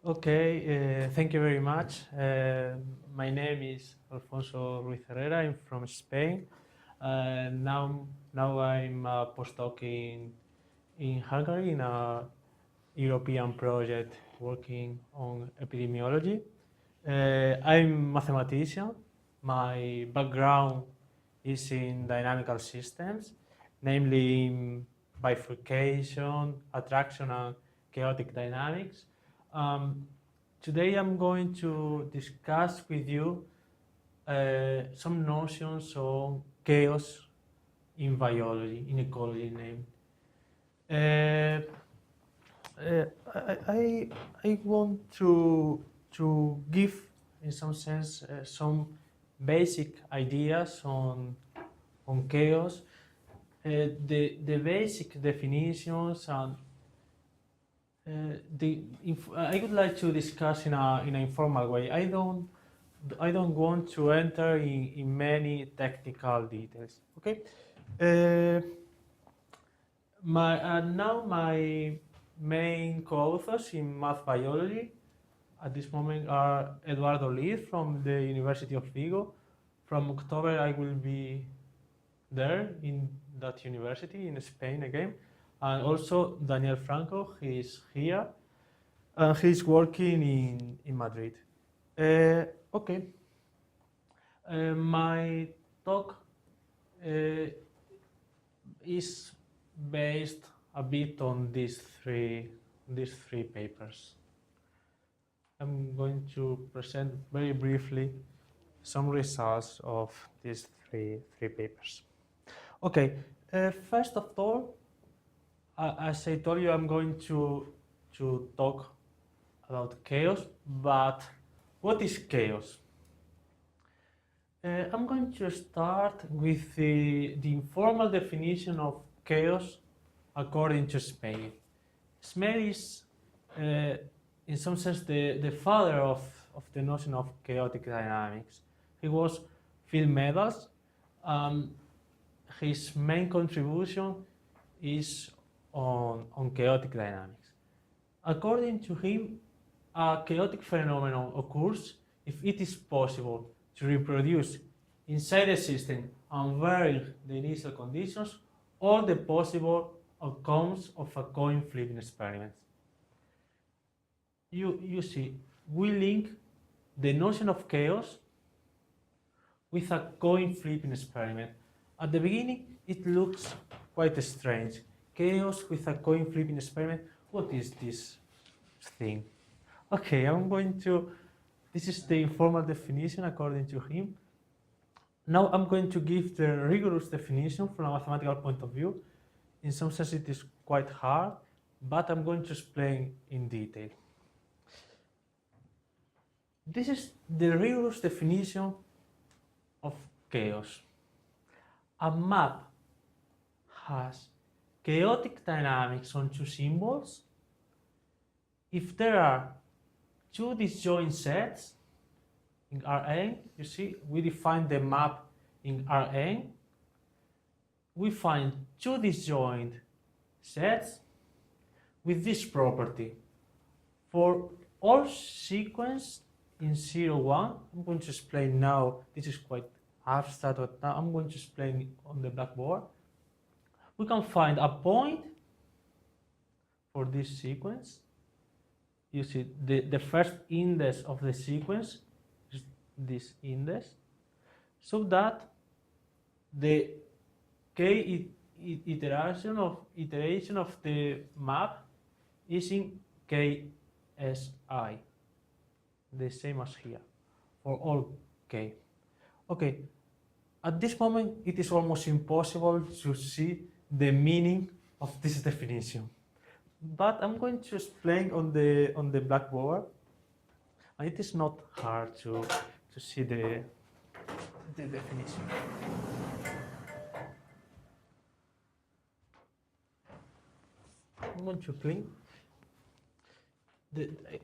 Okay, thank you very much. My name is Alfonso Ruiz. I'm from Spain. Now I'm a postdoc in Hungary in a European project working on epidemiology. I'm a mathematician. My background is in dynamical systems, namely in bifurcation, attraction, and chaotic dynamics. Um, Today I'm going to discuss with you some notions on chaos in biology, in ecology name. Uh, I want to give, in some sense, some basic ideas on chaos, the basic definitions, and I would like to discuss in an informal way. I don't want to enter in many technical details. Okay. Uh, my main co-authors in math biology at this moment are Eduardo Liz from the University of Vigo. From October, I will be there in that university in Spain again. And also Daniel Franco, he is here. And he's working in Madrid. Okay. My talk is based a bit on these three papers. I'm going to present very briefly some results of these three papers. Okay, first of all, as I told you, I'm going to talk about chaos, but what is chaos? I'm going to start with the informal definition of chaos according to Smale. Smale is, in some sense, the father of the notion of chaotic dynamics. He was Phil Meadows. His main contribution is on chaotic dynamics. According to him, a chaotic phenomenon occurs if it is possible to reproduce inside a system and vary the initial conditions all the possible outcomes of a coin flipping experiment. You see, we link the notion of chaos with a coin flipping experiment. At the beginning, it looks quite strange. Chaos with a coin flipping experiment. What is this thing? Okay, this is the informal definition according to him. Now I'm going to give the rigorous definition from a mathematical point of view. In some sense it is quite hard, but I'm going to explain in detail. This is the rigorous definition of chaos. A map has chaotic dynamics on two symbols if there are two disjoint sets in Rn. You see, we define the map in Rn. We find two disjoint sets with this property. For all sequence in 0, 1, I'm going to explain now, this is quite abstract, but now I'm going to explain on the blackboard. We can find a point for this sequence. You see, the first index of the sequence is this index, so that the k iteration of the map is in KSI, the same as here, for all k. Okay, at this moment it is almost impossible to see the meaning of this definition, but I'm going to explain on the blackboard, and it is not hard to see the definition. I'm going to clean.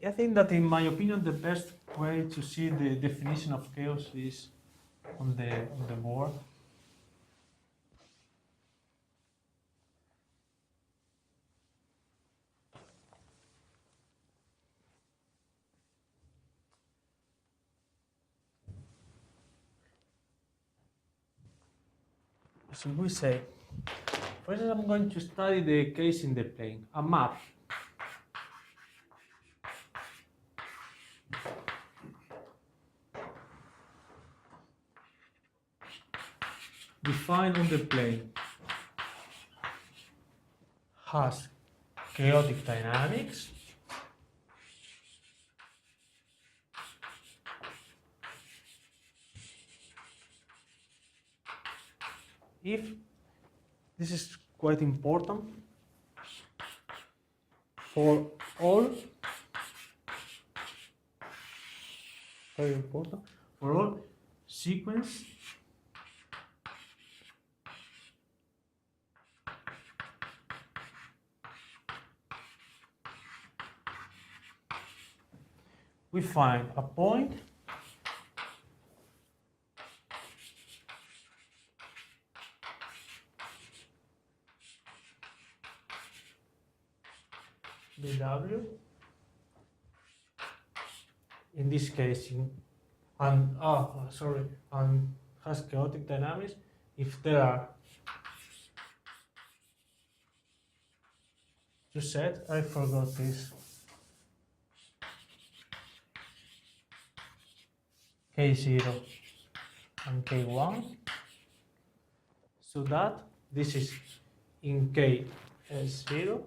I think that, in my opinion, the best way to see the definition of chaos is on the board. So we say, first I'm going to study the case in the plane, a map. Defined on the plane has chaotic dynamics if, this is quite important, for all, very important, for all sequence we find a point BW, in this case, and has chaotic dynamics if there are two sets. I forgot this. K0 and K1, so that this is in K0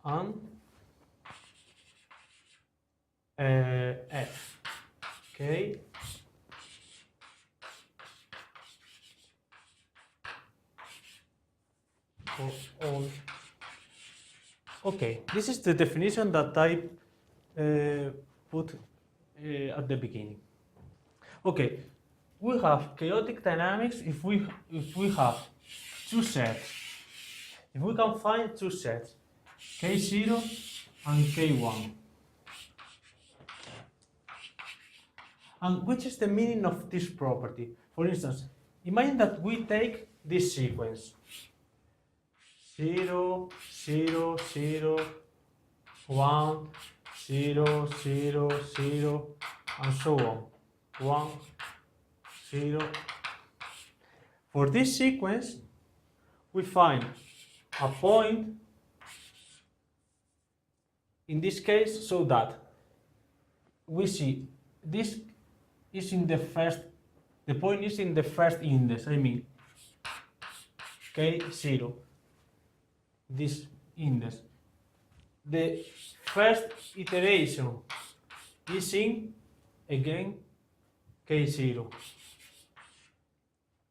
and F. Okay. For all. Okay, this is the definition that I put at the beginning. Okay, we have chaotic dynamics if we have two sets. If we can find two sets, K0 and K1. And which is the meaning of this property? For instance, imagine that we take this sequence 0, 0, 0, 1, 0, 0, 0, and so on. 1, 0. For this sequence, we find a point in this case so that we see this is in the first, the point is in the first index, I mean K0, this index. The first iteration is in, again, K0.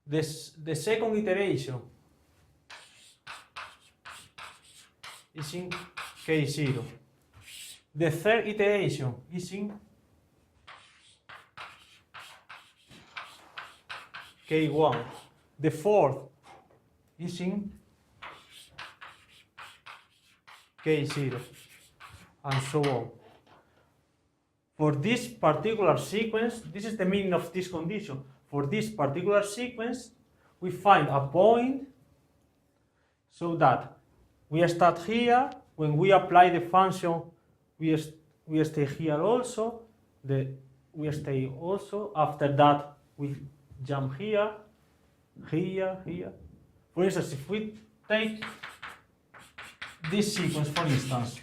The second iteration is in K0. The third iteration is in K1. The fourth is in K0, and so on. For this particular sequence, this is the meaning of this condition. For this particular sequence, we find a point so that we start here. When we apply the function, we stay here also. We stay also. After that, we jump here, here, here. For instance, if we take this sequence, for instance,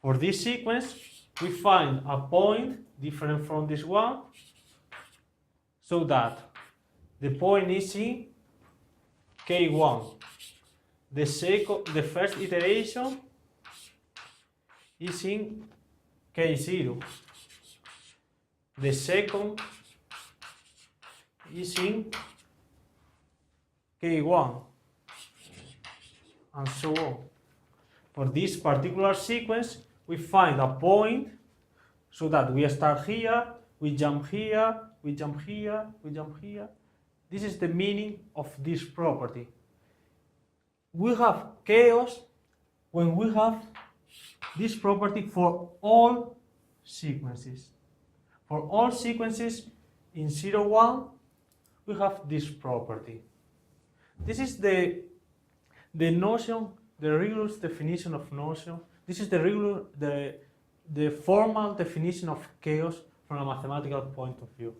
for this sequence, we find a point different from this one, so that the point is in K1. The first iteration is in K0. The second is in K1, and so on. For this particular sequence, we find a point so that we start here, we jump here, we jump here, we jump here. This is the meaning of this property. We have chaos when we have this property for all sequences. For all sequences in 0, 1, we have this property. This is the notion, the rigorous definition of notion This is the formal definition of chaos from a mathematical point of view.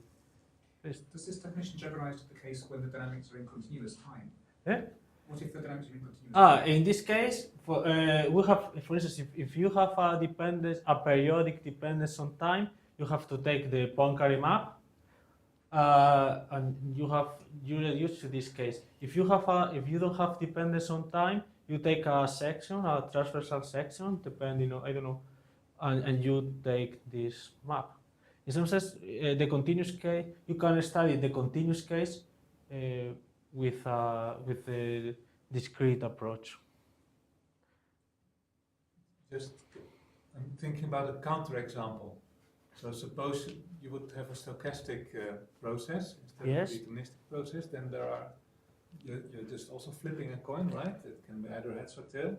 Does this definition generalize to the case when the dynamics are in continuous time? Eh? What if the dynamics are in continuous time? In this case, we have, for instance, if you have a periodic dependence on time, you have to take the Poincare map, and you reduce to this case. If you don't have dependence on time, you take a section, a transversal section, depending on, I don't know, and you take this map. In some sense, the continuous case, you can study the continuous case with the discrete approach. Just, I'm thinking about a counterexample. So suppose you would have a stochastic process instead Yes. of a deterministic process, then you're just also flipping a coin, right? It can be either heads or tail.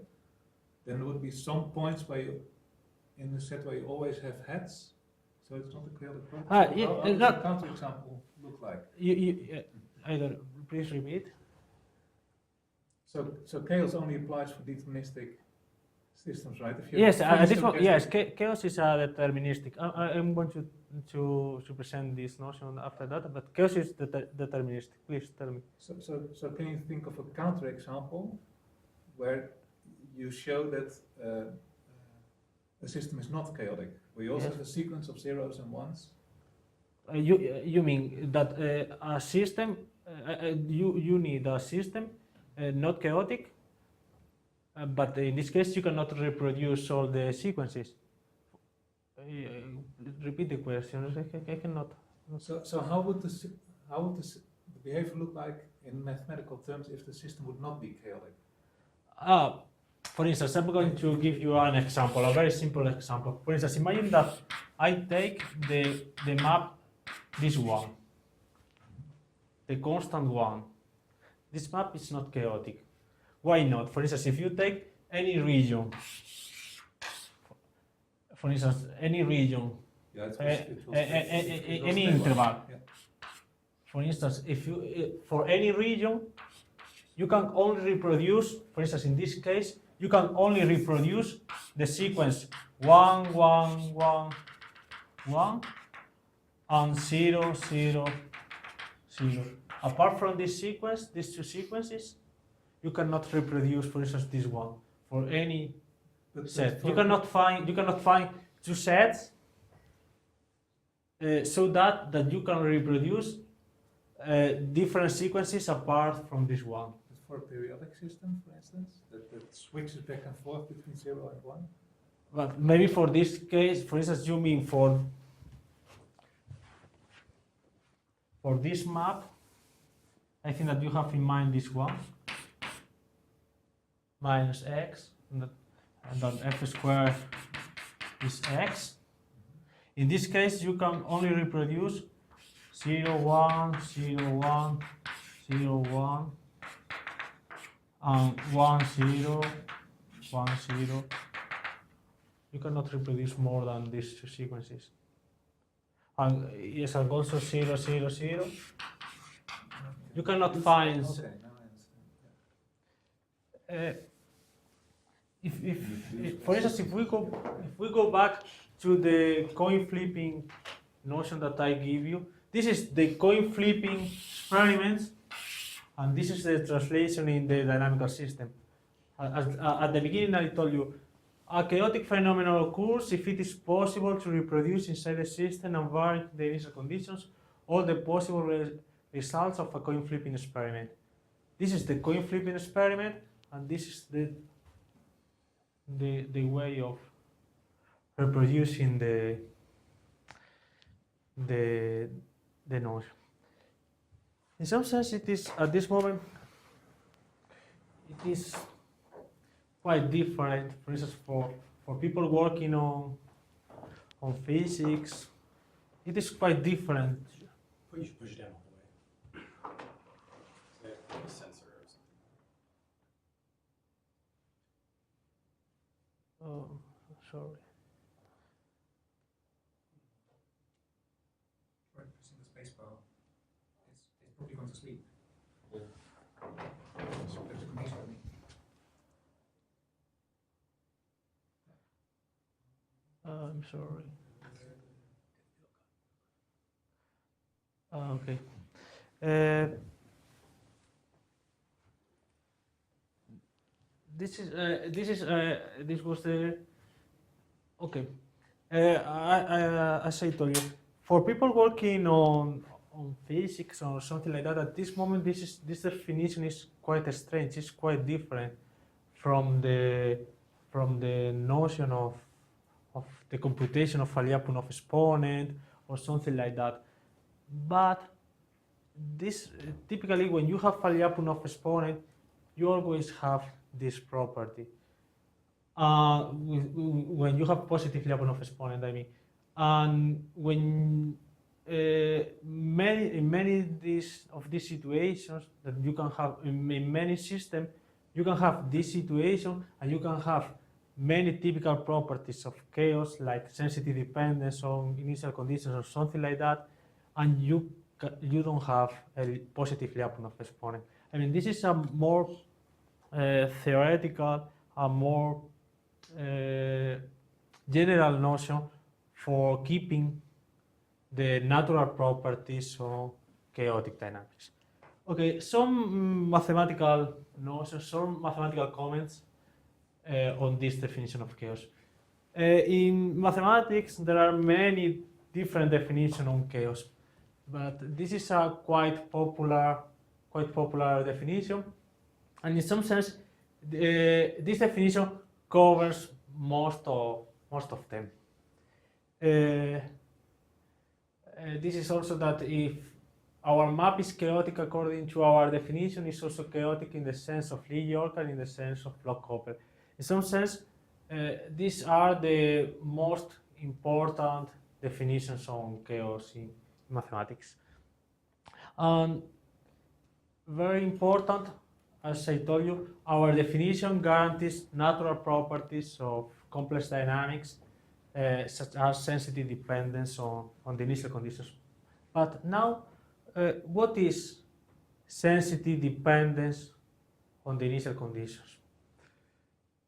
Then there would be some points where you, in the set where you always have heads, so it's not a chaotic process. How does the counterexample look like? I don't know, please repeat. So chaos only applies for deterministic systems, right? If you Yes, have this one, stochastic- yes, chaos is deterministic. I'm going to present this notion after that, but chaos is deterministic. Please tell me. So can you think of a counterexample where you show that a system is not chaotic, where you also Yes. have a sequence of zeros and ones? You mean that a system, you need a system not chaotic, but in this case you cannot reproduce all the sequences. Repeat the question. I cannot. So how would the behavior look like in mathematical terms if the system would not be chaotic? For instance, I'm going to give you an example, a very simple example. For instance, imagine that I take the map, this one, the constant one. This map is not chaotic. Why not? For instance, if you take any region, for instance, any region, Yeah, any interval. Yeah. For instance, if you for any region, you can only reproduce. For instance, in this case, you can only reproduce the sequence 1, 1, 1, 1, and 0, 0, 0. Apart from this sequence, these two sequences, you cannot reproduce, for instance, this one for any set. You cannot find two sets so that you can reproduce different sequences apart from this one. For a periodic system, for instance, that switches back and forth between 0 and 1? But maybe for this case, for instance, you mean for this map, I think that you have in mind this one, minus x, and that f squared is x. In this case, you can only reproduce 0, 1, 0, 1, 0, 1, and 1, 0, 1, 0. You cannot reproduce more than these two sequences. And yes, and also 0, 0, 0. You cannot find. Okay, now I understand. If for instance, if we go back to the coin flipping notion that I give you, this is the coin flipping experiments, and this is the translation in the dynamical system. At the beginning, I told you a chaotic phenomenon occurs if it is possible to reproduce inside the system and vary the initial conditions all the possible results of a coin flipping experiment. This is the coin flipping experiment, and this is the way of reproducing the notion. In some sense, it is at this moment it is quite different. For instance, for people working on physics, it is quite different. You should push it down all the way. Like a sensor or something. Oh, sorry. Right, pressing the space bar. It's probably going to sleep. That's amazing. I'm sorry. Okay. This was the okay. As I told you, for people working on physics or something like that, at this moment, this definition is quite strange. It's quite different from the notion of the computation of a Lyapunov exponent or something like that. But this typically, when you have a Lyapunov exponent, you always have this property. When you have positive Lyapunov exponent, I mean, and when in many of these situations that you can have in many systems, you can have this situation, and you can have many typical properties of chaos, like sensitive dependence on initial conditions or something like that, and you don't have a positive Lyapunov exponent. I mean, this is a more theoretical, a more general notion for keeping the natural properties of chaotic dynamics. Okay, some mathematical notions, some mathematical comments on this definition of chaos. In mathematics, there are many different definitions on chaos, but this is a quite popular definition, and in some sense, this definition covers most of them. This is also that if our map is chaotic according to our definition, it's also chaotic in the sense of Lee York and in the sense of Bloch-Koppel. In some sense, these are the most important definitions on chaos in mathematics. And very important, as I told you, our definition guarantees natural properties of complex dynamics, such as sensitive dependence on the initial conditions. But now, what is sensitive dependence on the initial conditions?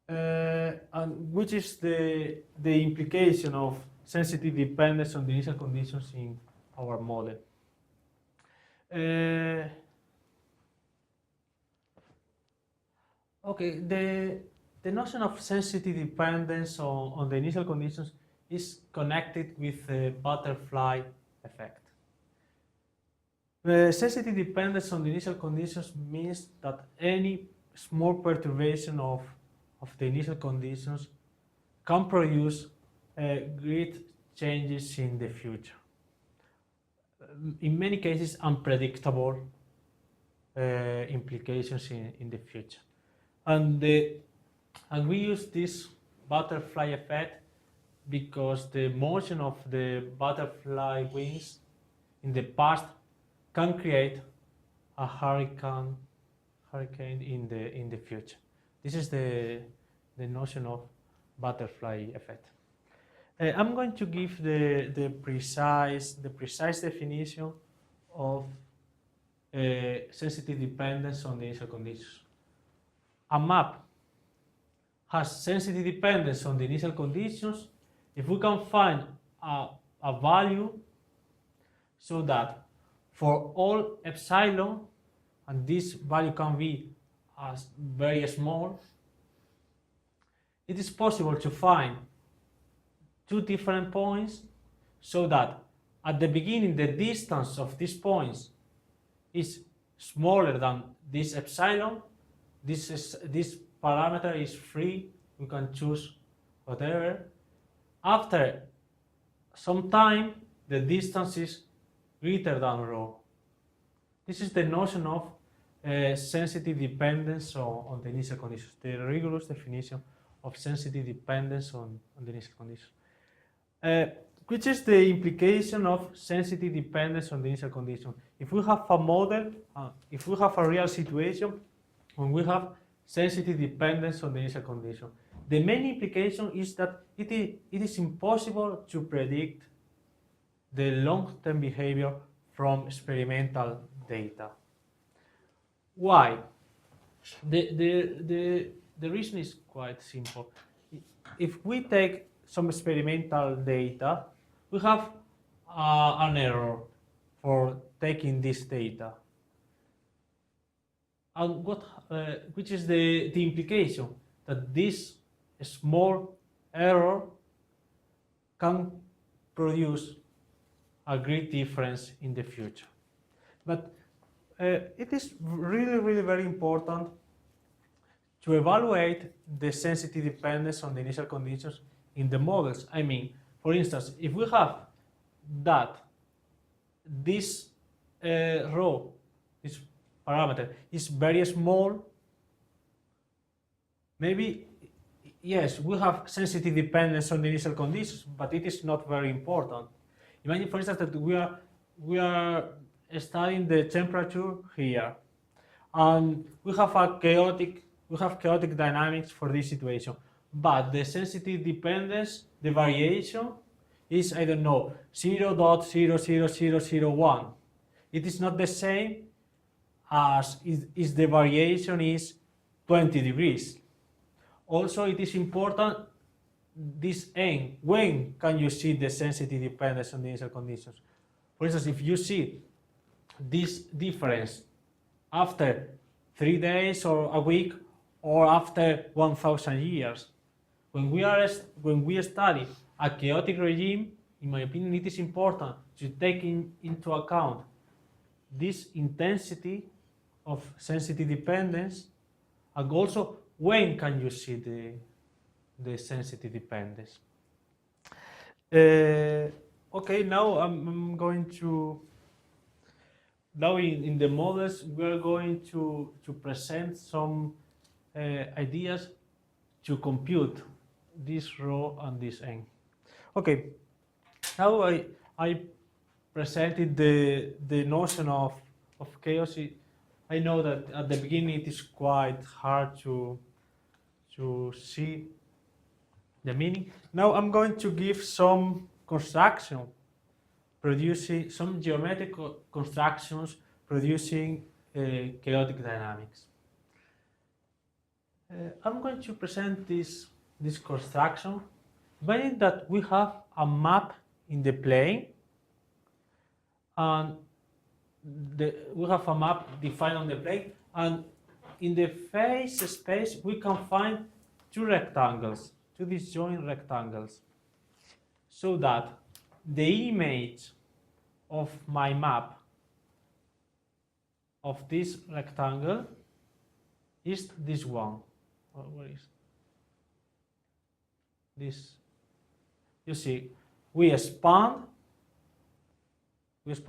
And which is the implication of sensitive dependence on the initial conditions in our model? Okay, the notion of sensitive dependence on the initial conditions is connected with the butterfly effect. The sensitive dependence on the initial conditions means that any small perturbation of the initial conditions can produce great changes in the future. In many cases, unpredictable implications in the future. And we use this butterfly effect because the motion of the butterfly wings in the past can create a hurricane in the future. This is the notion of butterfly effect. I'm going to give the precise definition of sensitive dependence on the initial conditions. A map has sensitive dependence on the initial conditions if we can find a value so that for all epsilon, and this value can be very small, it is possible to find two different points so that at the beginning the distance of these points is smaller than this epsilon. This parameter is free, we can choose whatever. After some time, the distance is greater than rho. This is the notion of sensitive dependence on the initial conditions, the rigorous definition of sensitive dependence on the initial conditions. Which is the implication of sensitive dependence on the initial condition? If we have a model, if we have a real situation, when we have sensitive dependence on the initial condition, the main implication is that it is impossible to predict the long-term behavior from experimental data. Why? The reason is quite simple. If we take some experimental data, we have an error for taking this data. And which is the implication that this small error can produce a great difference in the future. But it is really, really very important to evaluate the sensitive dependence on the initial conditions in the models. I mean, for instance, if we have that this row, this parameter is very small, maybe, yes, we have sensitive dependence on the initial conditions, but it is not very important. Imagine, for instance, that we are studying the temperature here, and we have chaotic dynamics for this situation, but the sensitive dependence, the variation is, I don't know, 0.00001. It is not the same as if the variation is 20 degrees. Also, it is important, this n, when can you see the sensitive dependence on the initial conditions? For instance, if you see this difference after 3 days or a week or after 1,000 years, when we study a chaotic regime, in my opinion, it is important to take into account this intensity of sensitive dependence, and also when can you see the sensitive dependence. Okay, now I'm going to, now in the models, we are going to present some ideas to compute this rho and this n. Okay, now I presented the notion of chaos. I know that at the beginning it is quite hard to see the meaning. Now I'm going to give some construction, producing some geometric constructions producing chaotic dynamics. I'm going to present this construction. Imagine that we have a map in the plane, and we have a map defined on the plane, and in the face space we can find two rectangles, two disjoint rectangles, so that the image of my map of this rectangle is this one. Where is this? You see, we expand this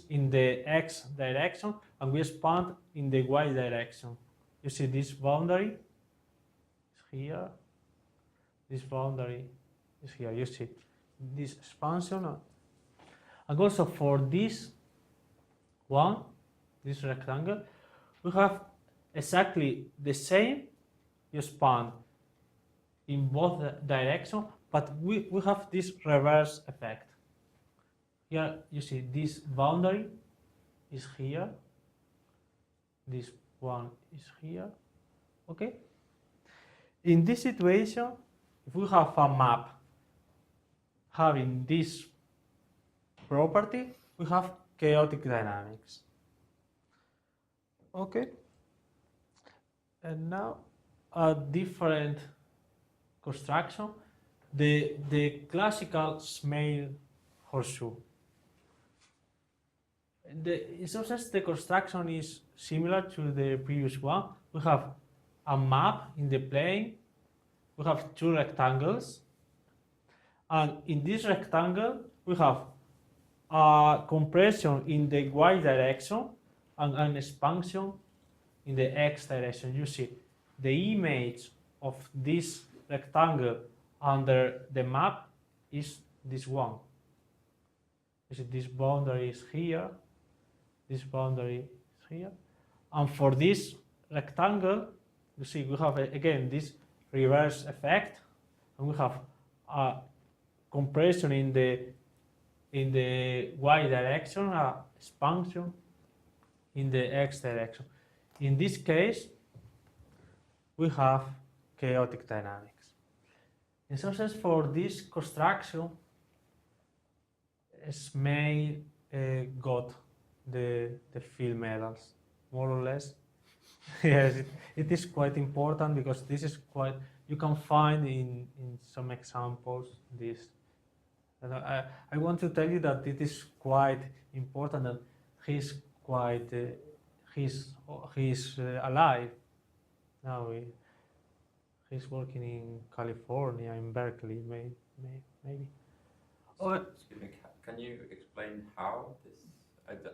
in the x direction, and we expand in the y direction. You see, this boundary is here, this boundary is here. You see this expansion, and also for this one, this rectangle, we have exactly the same. You expand in both directions, but we have this reverse effect. Here you see this boundary is here, this one is here, okay? In this situation, if we have a map having this property, we have chaotic dynamics, okay? And now a different construction, the classical Smale horseshoe. In some sense, the construction is similar to the previous one. We have a map in the plane, we have two rectangles, and in this rectangle we have a compression in the y direction and an expansion in the x direction. You see, the image of this rectangle under the map is this one. You see, this boundary is here, this boundary is here, and for this rectangle, you see, we have again this reverse effect, and we have a compression in the y direction, a expansion in the x direction. In this case, we have chaotic dynamics. In some sense, for this construction, Smay got the field medals, more or less. Yes, it is quite important because this is quite, you can find in some examples this. And I want to tell you that it is quite important that he's quite, he's alive now. He's working in California, in Berkeley, maybe. Oh, Excuse me, can you explain how this?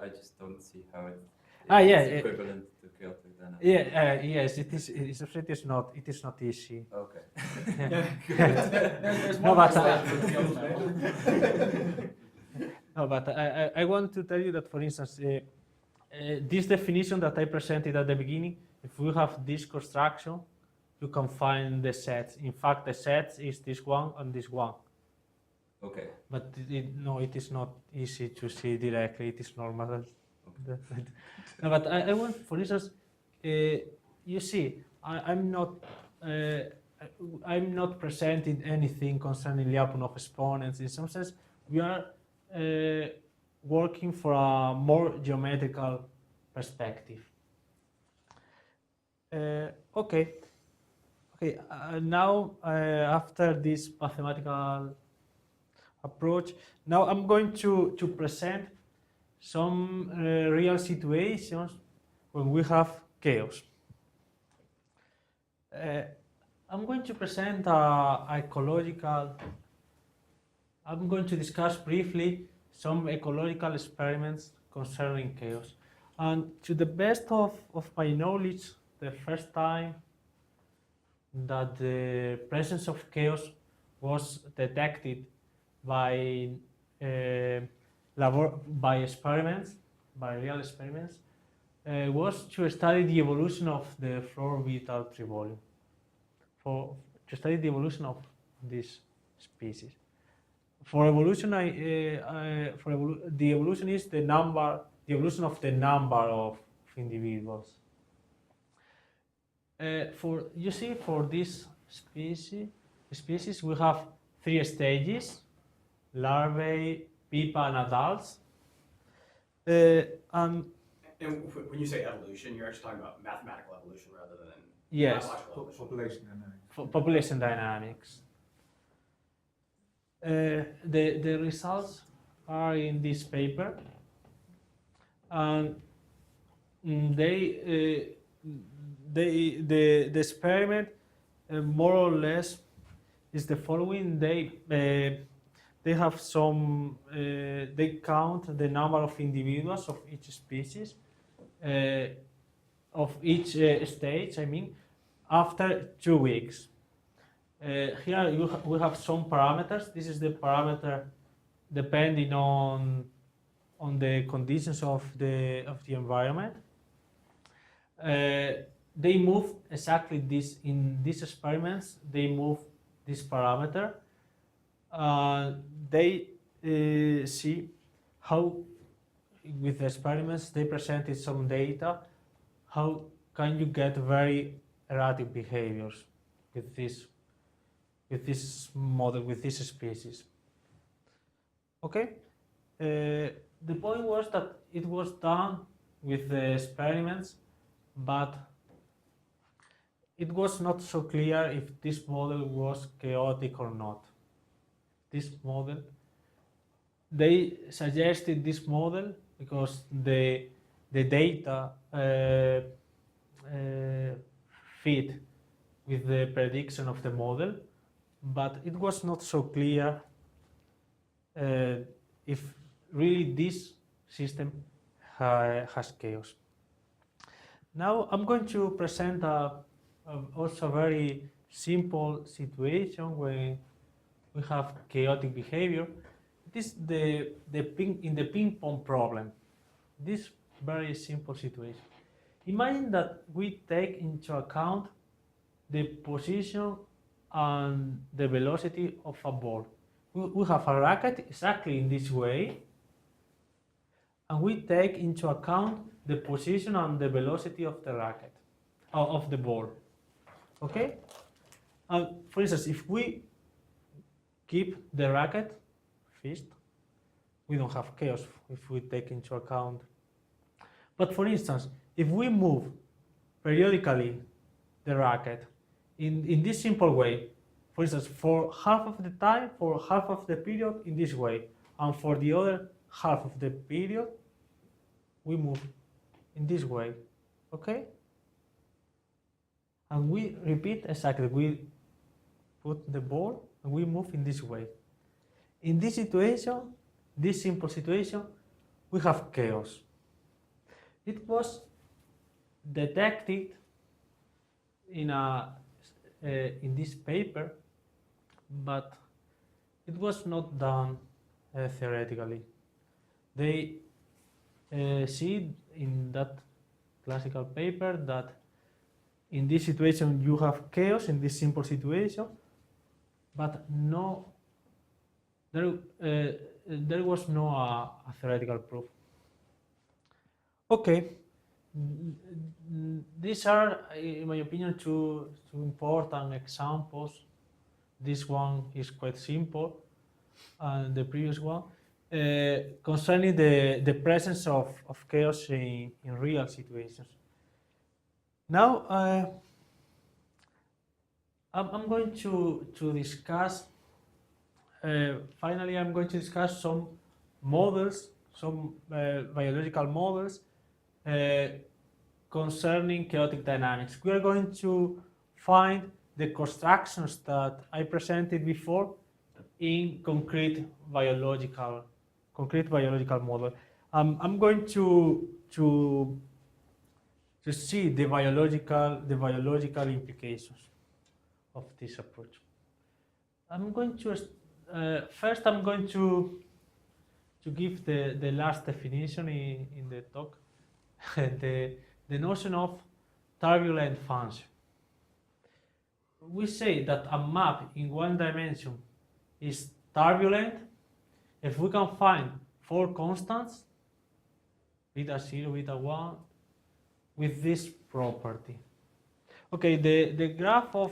I just don't see how it yeah, is equivalent to chaotic dynamics. yeah, yes, it is. It is not. It is not easy. Okay. There's No, one but step for the field no, but I want to tell you that, for instance, this definition that I presented at the beginning, if we have this construction, you can find the sets. In fact, the sets is this one and this one. Okay. But no, it is not easy to see directly. It is normal. No, but I want, for instance, you see, I'm not presenting anything concerning Lyapunov exponents. In some sense, we are working for a more geometrical perspective. Okay. Now, after this mathematical approach, now I'm going to present some real situations when we have chaos. I'm going to present I'm going to discuss briefly some ecological experiments concerning chaos. And to the best of my knowledge, the first time that the presence of chaos was detected by experiments, by real experiments, was to study the evolution of the floor-orbital trivolium, to study the evolution of this species. For evolution, the evolution is the evolution of the number of individuals. For this species, we have 3 stages: larvae, pupa, and adults. And when you say evolution, you're actually talking about mathematical evolution rather than Yes, biological evolution. Population dynamics. Population dynamics. The results are in this paper, and the experiment more or less is the following. They have some. They count the number of individuals of each species, of each stage. I mean, after 2 weeks. Here we have some parameters. This is the parameter depending on the conditions of the environment. They move exactly this in these experiments. They move this parameter. They see how, with the experiments, they presented some data. How can you get very erratic behaviors with this model, with this species? Okay. The point was that it was done with the experiments, but it was not so clear if this model was chaotic or not. This model, they suggested this model because the data fit with the prediction of the model, but it was not so clear if really this system has chaos. Now I'm going to present also a very simple situation where we have chaotic behavior. It is in the ping pong problem. This very simple situation. Imagine that we take into account the position and the velocity of a ball. We have a racket exactly in this way, and we take into account the position and the velocity of the racket, of the ball. Okay? For instance, if we keep the racket fixed. We don't have chaos if we take into account. But for instance, if we move periodically the racket in this simple way, for instance, for half of the time, for half of the period in this way, and for the other half of the period, we move in this way, okay? And we repeat exactly, we put the ball and we move in this way. In this situation, this simple situation, we have chaos. It was detected in this paper, but it was not done theoretically. They see in that classical paper that in this situation you have chaos in this simple situation, but no, there was no a theoretical proof. Okay, these are, in my opinion, two important examples. This one is quite simple, and the previous one, concerning the presence of chaos in real situations. Now, I'm going to discuss, finally I'm going to discuss some models, some biological models concerning chaotic dynamics. We are going to find the constructions that I presented before in concrete biological model. I'm going to see the biological implications of this approach. I'm going to first I'm going to give the last definition in the talk, the notion of turbulent function. We say that a map in one dimension is turbulent if we can find four constants, beta 0, beta 1, with this property. Okay, the graph of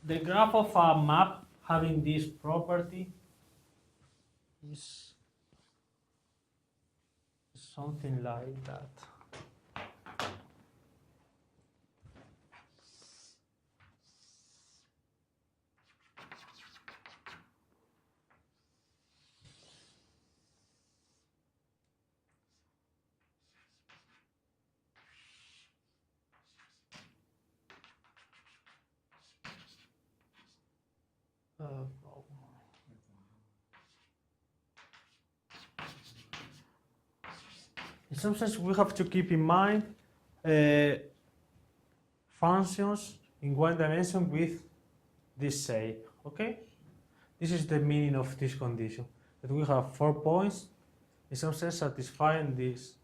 the graph of a map having this property is something like that. In some sense, we have to keep in mind functions in one dimension with this shape, okay? This is the meaning of this condition, that we have 4 points, in some sense satisfying this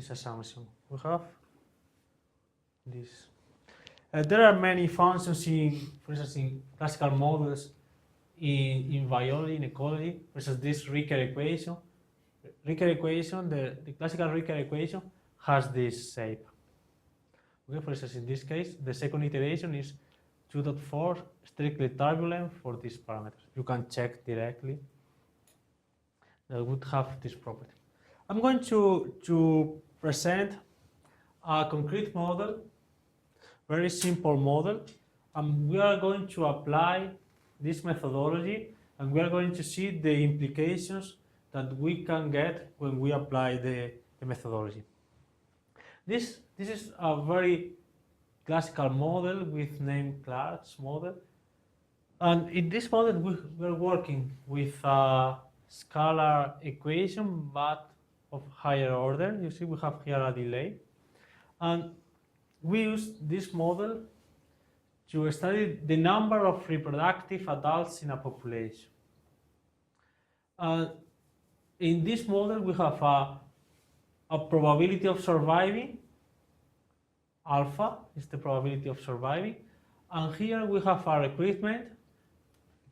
assumption. We have this. There are many functions for instance, in classical models, in biology, in ecology, for instance, this Ricker equation. Ricker equation, the classical Ricker equation has this shape. Okay, for instance, in this case, the second iteration is 2.4 strictly turbulent for these parameters. You can check directly that would have this property. I'm going to present a concrete model, very simple model, and we are going to apply this methodology, and we are going to see the implications that we can get when we apply the methodology. This is a very classical model with name Clark's model. And in this model, we're working with a scalar equation, but of higher order. You see, we have here a delay. And we use this model to study the number of reproductive adults in a population. In this model, we have a probability of surviving. Alpha is the probability of surviving. And here we have a recruitment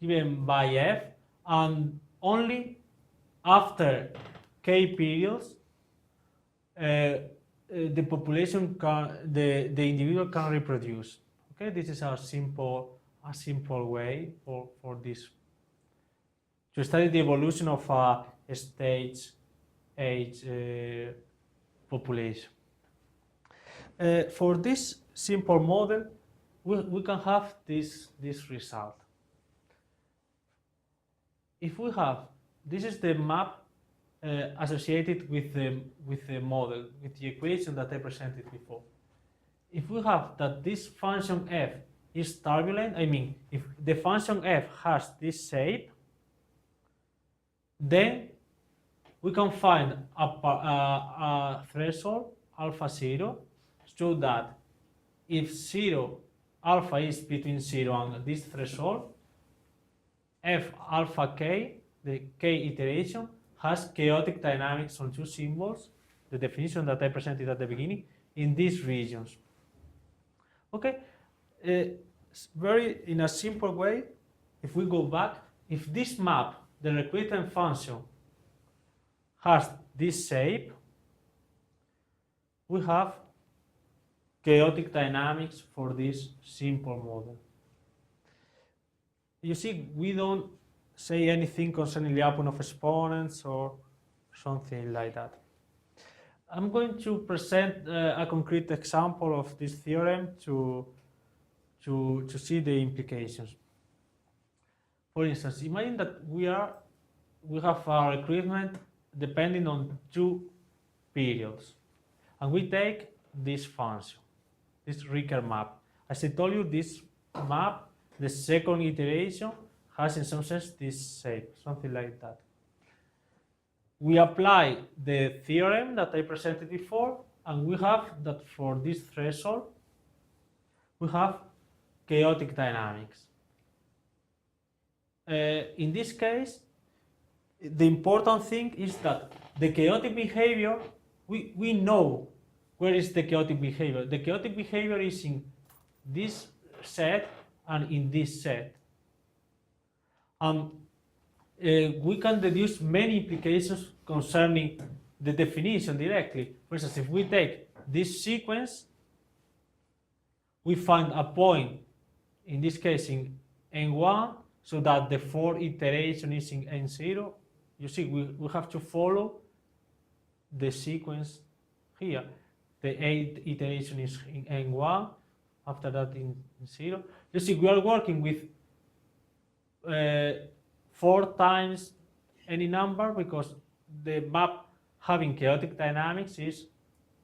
given by F, and only after K periods, the population the individual can reproduce. Okay, this is a simple way for this to study the evolution of a stage age population. For this simple model, we can have this result. If we have, this is the map associated with the model, with the equation that I presented before. If we have that this function f is turbulent, I mean, if the function f has this shape, then we can find a threshold alpha 0, so that if alpha is between 0 and this threshold, f alpha k, the k iteration, has chaotic dynamics on two symbols, the definition that I presented at the beginning, in these regions. Okay, in a simple way, if we go back, if this map, the recurrent function, has this shape, we have chaotic dynamics for this simple model. You see, we don't say anything concerning the output of exponents or something like that. I'm going to present a concrete example of this theorem to see the implications. For instance, imagine that we have our recruitment depending on two periods, and we take this function, this recurrent map. As I told you, this map, the second iteration, has in some sense this shape, something like that. We apply the theorem that I presented before, and we have that for this threshold, we have chaotic dynamics. In this case, the important thing is that the chaotic behavior, we know where is the chaotic behavior. The chaotic behavior is in this set and in this set. We can deduce many implications concerning the definition directly. For instance, if we take this sequence, we find a point, in this case in N1, so that the fourth iteration is in N0. You see, we have to follow the sequence here. The 8th iteration is in N1, after that in 0. You see, we are working with 4 times any number because the map having chaotic dynamics is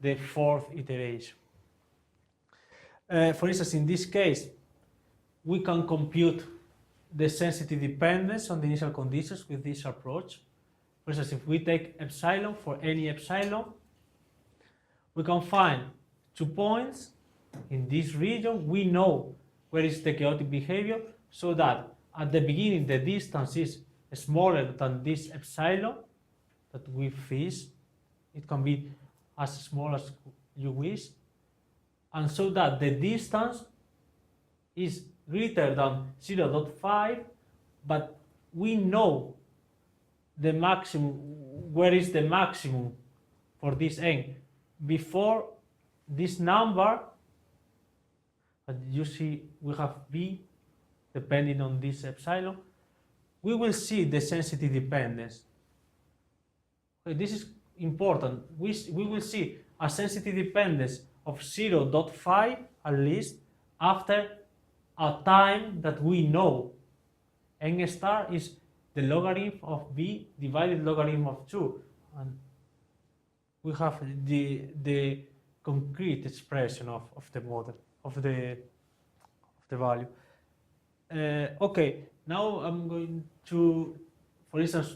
the 4th iteration. For instance, in this case, we can compute the sensitive dependence on the initial conditions with this approach. For instance, if we take epsilon for any epsilon, we can find 2 points in this region. We know where is the chaotic behavior, so that at the beginning the distance is smaller than this epsilon that we fish. It can be as small as you wish, and so that the distance is greater than 0.5, but we know the maximum, where is the maximum for this n. Before this number, you see we have b depending on this epsilon, we will see the sensitive dependence. Okay, this is important. We will see a sensitive dependence of 0.5 at least after a time that we know. N star is the logarithm of b divided logarithm of 2. And we have the concrete expression of the model, of the value. Okay, now I'm going to, for instance,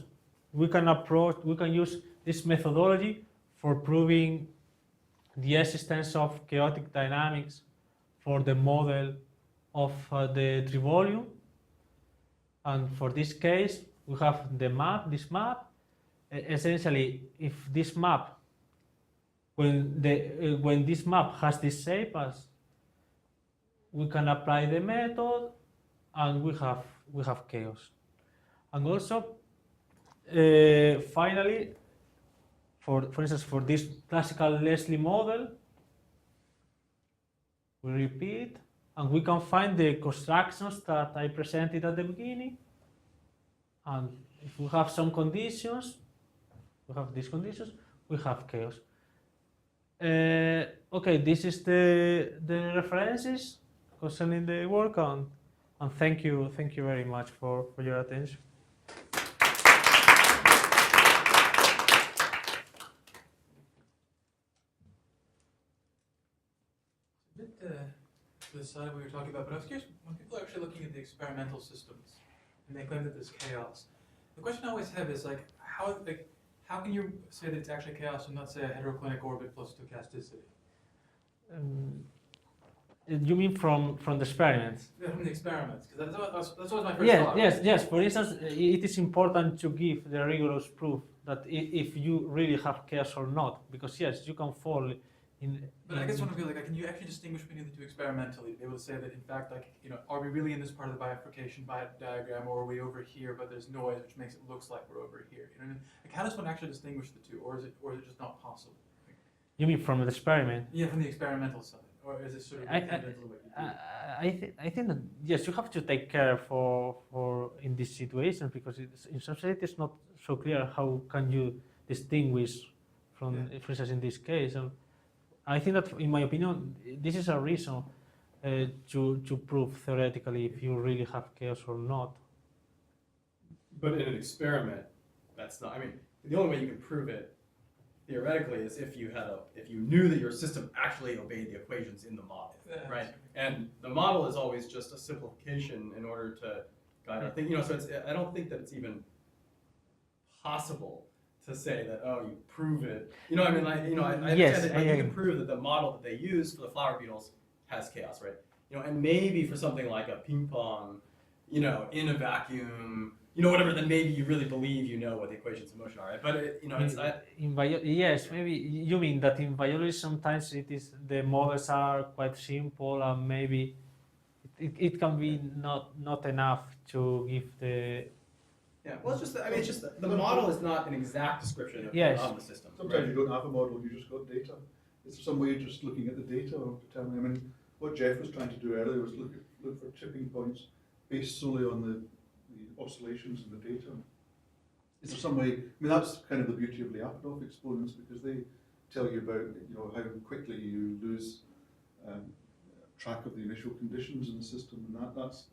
we can use this methodology for proving the existence of chaotic dynamics for the model of the trivolume. And for this case, we have the map, this map. Essentially, if this map, when this map has this shape, as we can apply the method, and we have chaos. And also, finally, for instance, for this classical Leslie model, we repeat and we can find the constructions that I presented at the beginning. And if we have some conditions, we have these conditions, we have chaos. Okay, this is the references concerning the work, and thank you very much for your attention. A bit to the side of what you were talking about, but I was curious, when people are actually looking at the experimental systems and they claim that there's chaos, the question I always have is how can you say that it's actually chaos and not say a heteroclinic orbit plus stochasticity? You mean from the experiments? Yeah, from the experiments, because that's always my first thought. Yes. For instance, it is important to give the rigorous proof that if you really have chaos or not, because yes, you can fall in. But I guess what I feel like, can you actually distinguish between the two experimentally? Be able to say that in fact, are we really in this part of the bifurcation diagram, or are we over here, but there's noise which makes it looks like we're over here? You know what I mean? Like, how does one actually distinguish the two, or is it just not possible? You mean from the experiment? Yeah, from the experimental side, or is it sort of incidental what you do? I think that yes, you have to take care for in this situation, because in some sense it is not so clear how can you distinguish from, for instance, in this case. And I think that, in my opinion, this is a reason to prove theoretically if you really have chaos or not. But in an experiment, that's not. I mean, the only way you can prove it theoretically is if you knew that your system actually obeyed the equations in the model, right? And the model is always just a simplification in order to guide our thinking. So I don't think that it's even possible to say that, oh, you prove it. I understand that you can prove that the model that they use for the flower beetles has chaos, right? And maybe for something like a ping pong, in a vacuum, whatever, then maybe you really believe what the equations of motion are, right? But Yes, maybe you mean that in biology sometimes the models are quite simple, and maybe it can be not enough to give the. Yeah, well, it's just the model is not an exact description of the system. Sometimes you don't have a model, you just got data. It's some way of just looking at the data or determining. What Jeff was trying to do earlier was look for tipping points based solely on the oscillations in the data. Is there some way? That's kind of the beauty of Lyapunov exponents, because they tell you about how quickly you lose track of the initial conditions in the system, and that's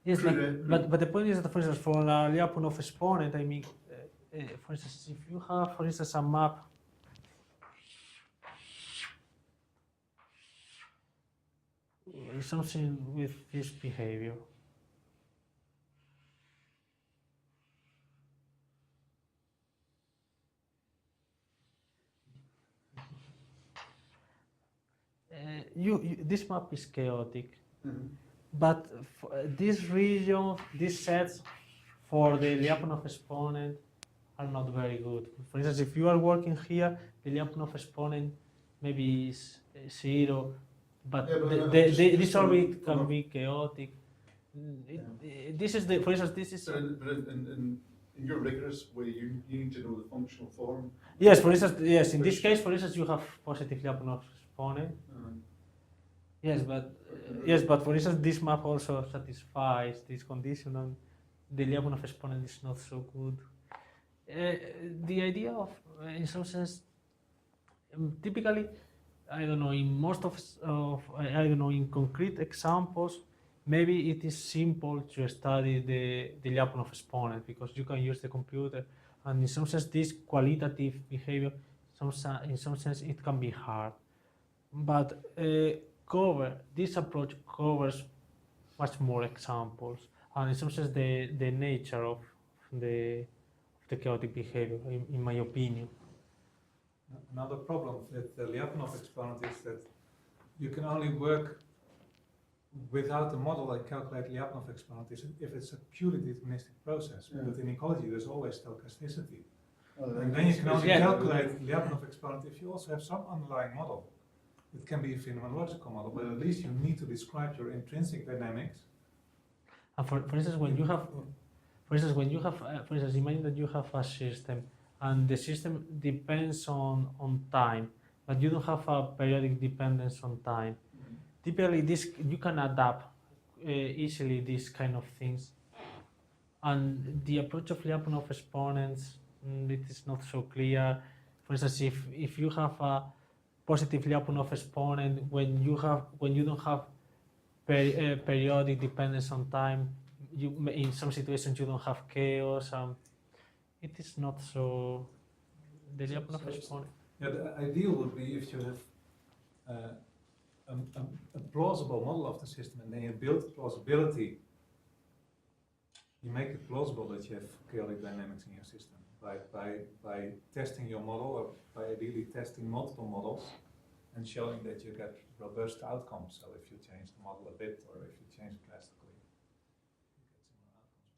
Yes, but the point is that, for instance, for a Lyapunov exponent, I mean, for instance, if you have, for instance, a map something with this behavior. This map is chaotic. Mm-hmm. But this region, these sets for the Lyapunov exponent are not very good. For instance, if you are working here, the Lyapunov exponent maybe is 0, but this orbit can be chaotic. This is for instance, this is. But in your rigorous way, you need to know the functional form. Yes, for instance, yes. In this case, for instance, you have positive Lyapunov exponent. Yes, but for instance, this map also satisfies this condition, and the Lyapunov exponent is not so good. The idea of, in some sense, typically, I don't know, in most of I don't know, in concrete examples, maybe it is simple to study the Lyapunov exponent, because you can use the computer, and in some sense, this qualitative behavior, in some sense, it can be hard. But this approach covers much more examples, and in some sense the nature of the chaotic behavior, in my opinion. Another problem with the Lyapunov exponent is that you can only work without a model and calculate Lyapunov exponent if it's a purely deterministic process. Yeah. But in ecology, there's always stochasticity. Oh, And then you can only Yeah. calculate Lyapunov exponent if you also have some underlying model. It can be a phenomenological model, but at least you need to describe your intrinsic dynamics. And for instance, when you have, imagine that you have a system, and the system depends on time, but you don't have a periodic dependence on time. typically this you can adapt easily these kind of things. And the approach of Lyapunov exponents, it is not so clear. For instance, if you have a positive Lyapunov exponent when you don't have periodic dependence on time, in some situations you don't have chaos. It is not so. The Lyapunov exponent. Yeah, the ideal would be if you have a plausible model of the system, and then you build plausibility. You make it plausible that you have chaotic dynamics in your system by testing your model, or by ideally testing multiple models and showing that you get robust outcomes. So if you change the model a bit, or if you change drastically,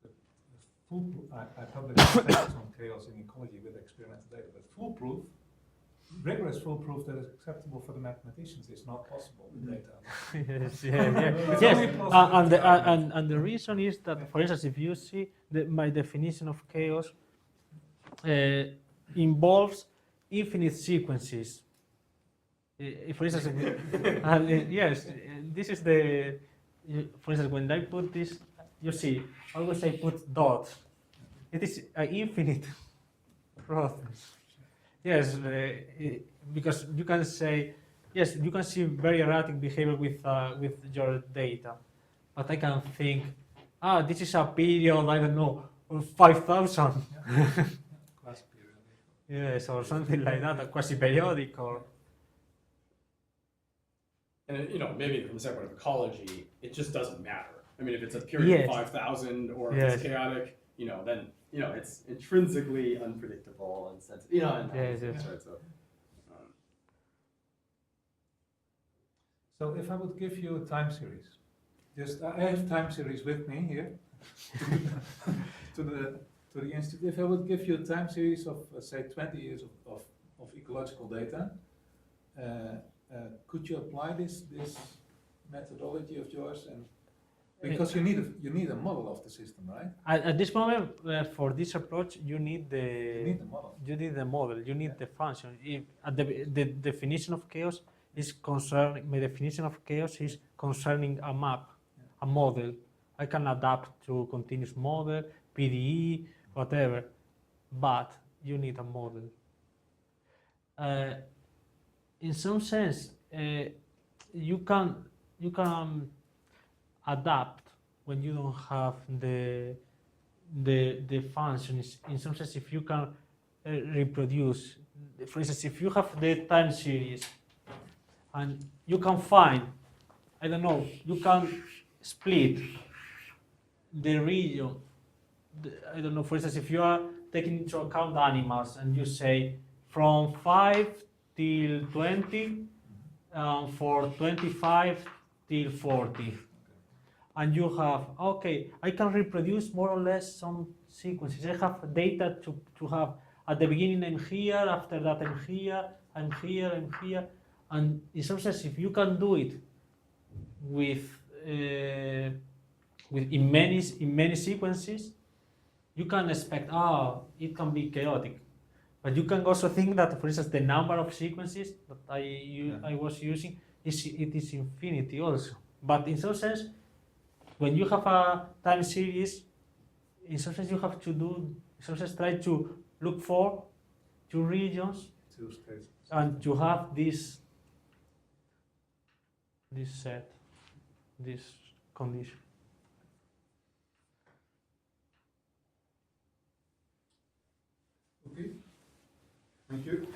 you get similar outcomes. But I published papers on chaos in ecology with experimental data, but foolproof, rigorous foolproof that is acceptable for the mathematicians is not possible with data. Yes, yeah. It's Yes, only possible and the reason is that, for instance, if you see my definition of chaos involves infinite sequences. For instance, yes, this is the. For instance, when I put this, you see, always I put dots. It is an infinite process. Yes, because you can say, yes, you can see very erratic behavior with your data, but I can think, this is a period, I don't know, 5,000. Quasi-periodic. Yes, or something like that, a quasi-periodic, or. And maybe from the standpoint of ecology, it just doesn't matter. I mean, if it's a period Yes. of 5,000 or if Yes. it's chaotic, then it's intrinsically unpredictable and sensitive. And Yes, yes. right, so, So if I would give you a time series, I have time series with me here to the institute. If I would give you a time series of say 20 years of ecological data, could you apply this methodology of yours? And because you need a model of the system, right? At this moment, for this approach, you need the model. You need the model. You need the function. The definition of chaos is concerning. My definition of chaos is concerning a map, a model. I can adapt to continuous model, PDE, whatever, but you need a model. In some sense, you can adapt when you don't have the functions. In some sense, if you can reproduce, for instance, if you have the time series and you can find, I don't know, you can split the region. I don't know, for instance, if you are taking into account animals and you say from 5 till 20, for 25 till 40. And you have, okay, I can reproduce more or less some sequences. I have data to have at the beginning I'm here, after that I'm here, I'm here, I'm here. And in some sense, if you can do it in many sequences, you can expect, it can be chaotic. But you can also think that, for instance, the number of sequences that I was using, it is infinity also. But in some sense, when you have a time series, in some sense you have to do, in some sense try to look for two regions, Two states. and to have this set, this condition. Okay, thank you.